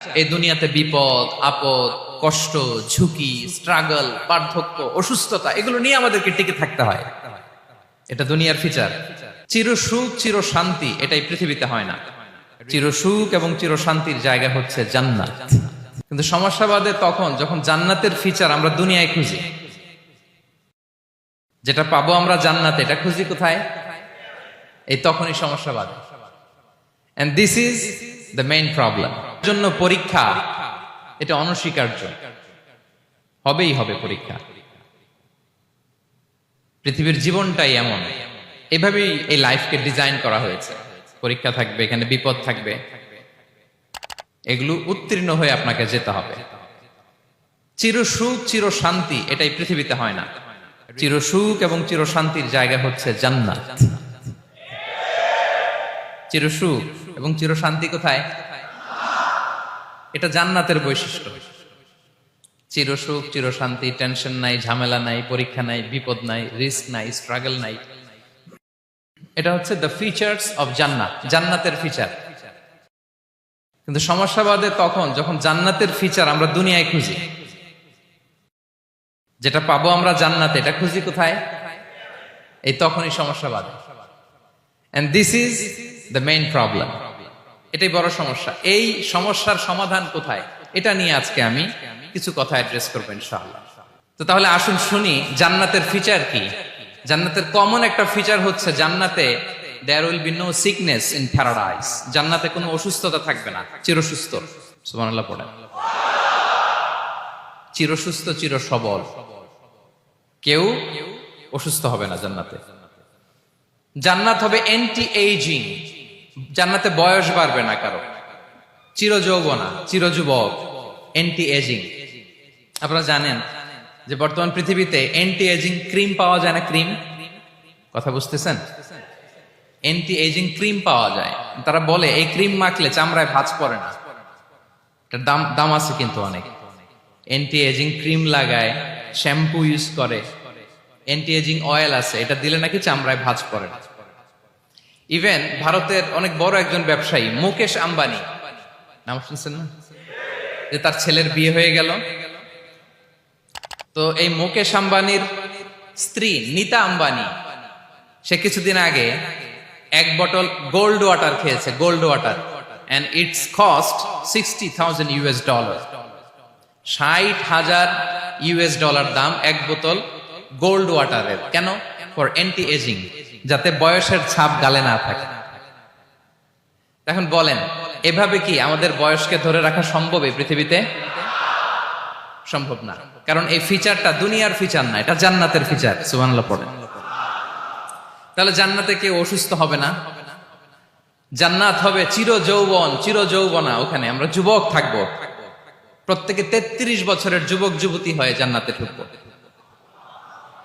এই দুনিয়াতে বিপদ আপদ কষ্ট ঝুঁকি স্ট্রাগল বার্ধক্য অসুস্থতা এগুলো নিয়ে আমাদেরকে টিকে থাকতে হয়। এটা দুনিয়ার ফিচার। চির সুখ চির শান্তি এটাই পৃথিবীতে হয় না। চির সুখ এবং চির শান্তির জায়গা হচ্ছে জান্নাত। কিন্তু সমস্যা বাদে তখন যখন জান্নাতের ফিচার আমরা দুনিয়ায় খুঁজি, যেটা পাবো আমরা জান্নাতে, এটা খুঁজি কোথায়? এই তখনই সমস্যা বাদে। And this is the main problem. জন্য পরীক্ষা এটা অনস্বীকার্য, হবেই হবে পরীক্ষা। পৃথিবীর জীবনটাই এমন, এভাবেই এই লাইফকে ডিজাইন করা হয়েছে। পরীক্ষা থাকবে, এখানে বিপদ থাকবে, এগুলো উত্তীর্ণ হয়ে আপনাকে যেতে হবে। চির সুখ চির শান্তি এটাই পৃথিবীতে হয় না। চির সুখ এবং চির শান্তির জায়গা হচ্ছে জান্নাত। চির সুখ এবং চির শান্তি কোথায়? এটা জান্নাতের বৈশিষ্ট্য। চির সুখ চির শান্তি, টেনশন নাই, ঝামেলা নাই, পরীক্ষা নাই, বিপদ নাই, রিস্ক নাই, স্ট্রাগল নাই। এটা হচ্ছে দ্য ফিচার্স অফ জান্নাত, জান্নাতের ফিচার। কিন্তু সমস্যা বাদে তখন যখন জান্নাতের ফিচার আমরা দুনিয়ায় খুঁজি, যেটা পাবো আমরা জান্নাতে, এটা খুঁজি কোথায়? এই তখনই সমস্যা বাদে। And this is the main problem. এটাই বড় সমস্যা। এই সমস্যার সমাধান কোথায়, এটা নিয়ে আজকে আমি কিছু কথা অ্যাড্রেস করবো ইনশাআল্লাহ। তো তাহলে আসুন শুনি জান্নাতের ফিচার কি। জান্নাতের কমন একটা ফিচার হচ্ছে জান্নাতে there will be no sickness in paradise। জান্নাতে কোনো অসুস্থতা থাকবে না, চিরসুস্থ। সুবহানাল্লাহ পড়েন। চিরসুস্থ চির সবল, কেউ অসুস্থ হবে না জান্নাতে। জান্নাত হবে অ্যান্টি এইজিং, জান্নাতে বয়স বাড়বে না কারো, চির যৌবনা, চির যুবক, অ্যান্টি এজিং। আপনারা জানেন যে বর্তমান পৃথিবীতে অ্যান্টি এজিং ক্রিম পাওয়া যায় না? ক্রিম, কথা বুঝতেছেন? অ্যান্টি এজিং ক্রিম পাওয়া যায়। তারা বলে এই ক্রিম মাখলে চামড়ায় ভাঁজ পড়ে না। এটার দাম আছে কিন্তু অনেক। অ্যান্টি এজিং ক্রিম লাগায়, শ্যাম্পু ইউজ করে, অ্যান্টি এজিং অয়েল আছে, এটা দিলে নাকি চামড়ায় ভাঁজ পড়ে না। ইভেন ভারতের অনেক বড় একজন ব্যবসায়ী মুকেশ আম্বানি, নাম শুনছেন না? যে তার ছেলের বিয়ে হয়ে গেল। তো এই মুকেশ আম্বানির স্ত্রী নীতা আম্বানি, সে কিছুদিন আগে এক বটল গোল্ড ওয়াটার খেয়েছে, gold water, and it's cost $60,000। $60,000 দাম এক বোতল গোল্ড ওয়াটারের। কেন? ফর অ্যান্টি এজিং, যাতে বয়সের ছাপ গালে না থাকে। এখন বলেন, এভাবে কি আমাদের বয়সকে ধরে রাখা সম্ভব এই পৃথিবীতে? সম্ভব না, কারণ এই ফিচারটা দুনিয়ার ফিচার না, এটা জান্নাতের ফিচার। সুবহানাল্লাহ পড়েন। তাহলে জান্নাতে কেউ অসুস্থ হবে না। জান্নাত হবে চির যৌবন চির যৌবনা, ওখানে আমরা যুবক থাকবো। প্রত্যেকে 33 বছরের যুবক যুবতী হয়ে জান্নাতে ঢুকবো।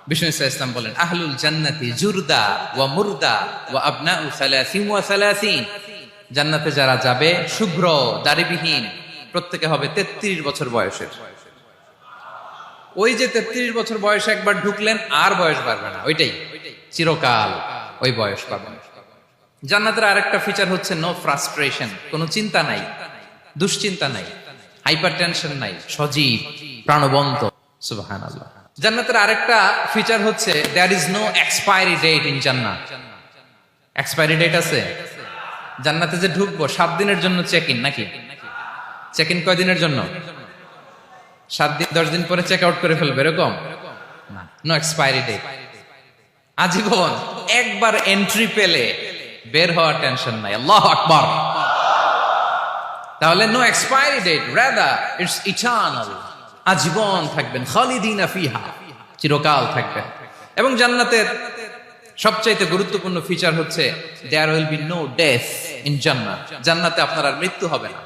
বিষ্ণু ইসলাম বলেন, আহলুল জান্নাতি জুরদা ওয়া মুরদা ওয়া আবনাউ সালাসিন ওয়া সালাসিন। জান্নাতে যারা যাবে শুভ্র দাড়িবিহীন, প্রত্যেকে হবে 33 বছর বয়সের। ওই যে 33 বছর বয়সে একবার ঢুকলেন, আর বয়স বাড়বে না, ওইটাই চিরকাল ওই বয়স পাবেন। জান্নাতের আরেকটা ফিচার হচ্ছে নো ফ্রাস্ট্রেশন, কোনো চিন্তা নাই, দুশ্চিন্তা নাই, হাইপার টেনশন নাই, সজীব প্রাণবন্ত। সুবহানাল্লাহ। জান্নাতের আরেকটা ফিচার হচ্ছে there is no expiry date in জান্নাত। এক্সপায়ারি ডেট আছে? জান্নাতে যে ঢুকবো 7 দিনের জন্য চেক ইন, নাকি? চেক ইন কয় দিনের জন্য? 7 দিন, 10 দিন পরে চেক আউট করে ফেলবে, এরকম না। নো এক্সপায়ারি ডেট, আজীবন। একবার এন্ট্রি পেলে বের হওয়ার টেনশন নাই। আল্লাহু আকবার। তাহলে no expiry date, rather it's eternal, আজীবন থাকবেন, খালিদিনা ফিহা, চিরকাল থাকবেন। এবং জান্নাতের সবচাইতে গুরুত্বপূর্ণ ফিচার হচ্ছে there will be no death in জান্নাত। জান্নাতে আপনার আর মৃত্যু হবে না,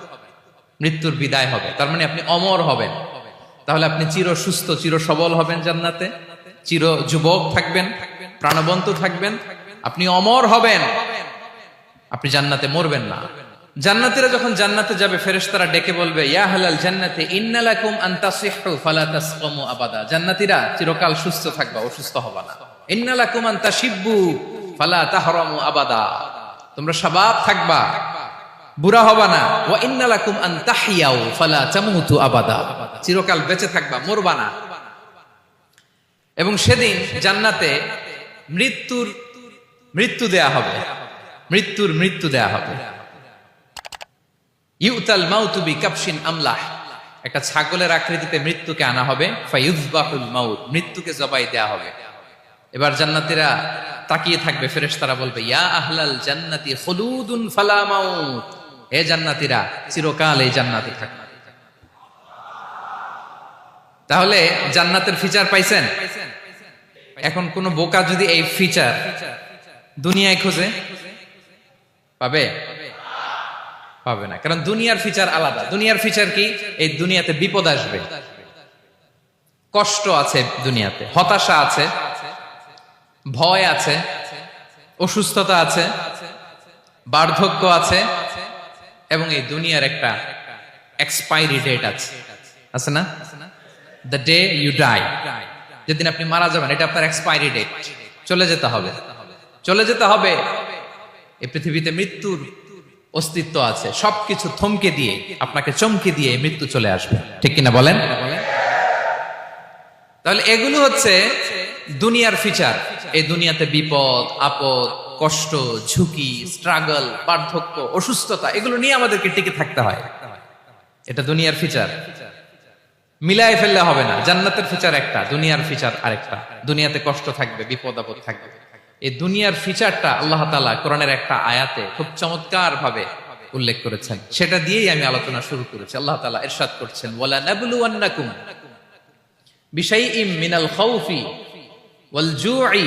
মৃত্যুর বিদায় হবে। তার মানে আপনি অমর হবেন। তাহলে আপনি চির সুস্থ চির সবল হবেন জান্নাতে, চির যুবক থাকবেন, প্রাণবন্ত থাকবেন, আপনি অমর হবেন, আপনি জান্নাতে মরবেন না। জান্নাতীরা যখন জান্নাতে যাবে, ফেরেশতারা ডেকে বলবে, ইয়া আহলাল জান্নাতি ইন্না লাকুম আন তাসিহু ফালা তাসকামু আবাদা। জান্নাতীরা চিরকাল সুস্থ থাকবা, অসুস্থ হবা না। ইন্না লাকুম আন তাশিব্বু ফালা তাহরামু আবাদা। তোমরা শাবাব থাকবা, বুড়া হবা না। ওয়া ইন্না লাকুম আন তাহইয়াউ ফালা তামুতু আবাদা, চিরকাল বেঁচে থাকবা, মরবা না। এবং সেদিন জান্নাতে মৃত্যু দেয়া হবে, মৃত্যু দেয়া হবে। ইউতাল মাউতু বিকাবশিন আমলাহ, একটা ছাগলের আকৃতিতে মৃত্যুকে আনা হবে। ফায়ুযবাহুল মাউত, মৃত্যুকে জবাই দেয়া হবে। এবার জান্নাতীরা তাকিয়ে থাকবে, ফেরেশতারা বলবে ইয়া আহলাল জান্নাতি খুলুদুন ফালা মাউত, হে জান্নাতীরা চিরকাল এই জান্নাতে থাকবে। তাহলে জান্নাতের ফিচার পাইছেন? এখন কোন বোকা যদি এই ফিচার দুনিয়ায় খোঁজে, পাবে? পাবে না, কারণ দুনিয়ার ফিচার আলাদা। দুনিয়ার ফিচার কি? এই দুনিয়াতে বিপদ আসবে, কষ্ট আছে, দুনিয়াতে হতাশা আছে, ভয় আছে, অসুস্থতা আছে, বার্ধক্য আছে, এবং এই দুনিয়ার একটা এক্সপায়ারি ডেট আছে না? দ্য ডে ইউ ডাই, যেদিন আপনি মারা যাবেন, এটা আপনার এক্সপায়ারি ডেট, চলে যেতে হবে, চলে যেতে হবে। এই পৃথিবীতে মৃত্যুর অস্তিত্ব আছে, সবকিছু থমকে দিয়ে, আপনাকে চমকে দিয়ে মৃত্যু চলে আসবে, ঠিক কিনা বলেন? তাহলে এগুলো হচ্ছে দুনিয়ার ফিচার। এই দুনিয়াতে বিপদ আপদ, কষ্ট, ঝুঁকি, স্ট্রাগল, বার্ধক্য, অসুস্থতা, এগুলো নিয়ে আমাদেরকে টিকে থাকতে হয়। এটা দুনিয়ার ফিচার, মিলায় ফেললে হবে না। জান্নাতের ফিচার একটা, দুনিয়ার ফিচার আরেকটা। দুনিয়াতে কষ্ট থাকবে, বিপদ আপদ থাকবে। এই দুনিয়ার ফিচারটা আল্লাহ তাআলা কোরআনের একটা আয়াতে খুব চমৎকার ভাবে উল্লেখ করেছেন, সেটা দিয়েই আমি আলোচনা শুরু করেছি। আল্লাহ তাআলা ইরশাদ করছেন ওয়ালা নাবলুওয়ান্নাকুম বিশাইইম মিনাল খাউফি ওয়াল জুই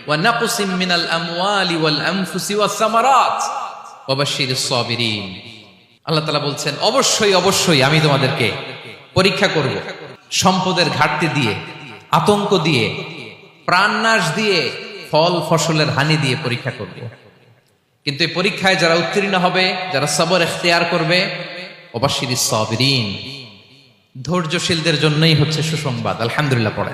ওয়া নাকসিম মিনাল আমওয়ালি ওয়াল আনফুসি ওয়াস সামারাত ওয়া বাশশিরিস সাবিরিন। আল্লাহ তাআলা বলছেন অবশ্যই আমি তোমাদেরকে পরীক্ষা করব, সম্পদের ঘাটতি দিয়ে, আতঙ্ক দিয়ে, প্রাণনাশ দিয়ে, ফল ফসলের হানি দিয়ে পরীক্ষা করব। কিন্তু এই পরীক্ষায় যারা উত্তীর্ণ হবে, যারা সবর ইখতিয়ার করবে, ওয়াবাশশিরিস সাবিরিন, ধৈর্যশীলদের জন্যই হচ্ছে সুসংবাদ। আলহামদুলিল্লাহ পড়ে।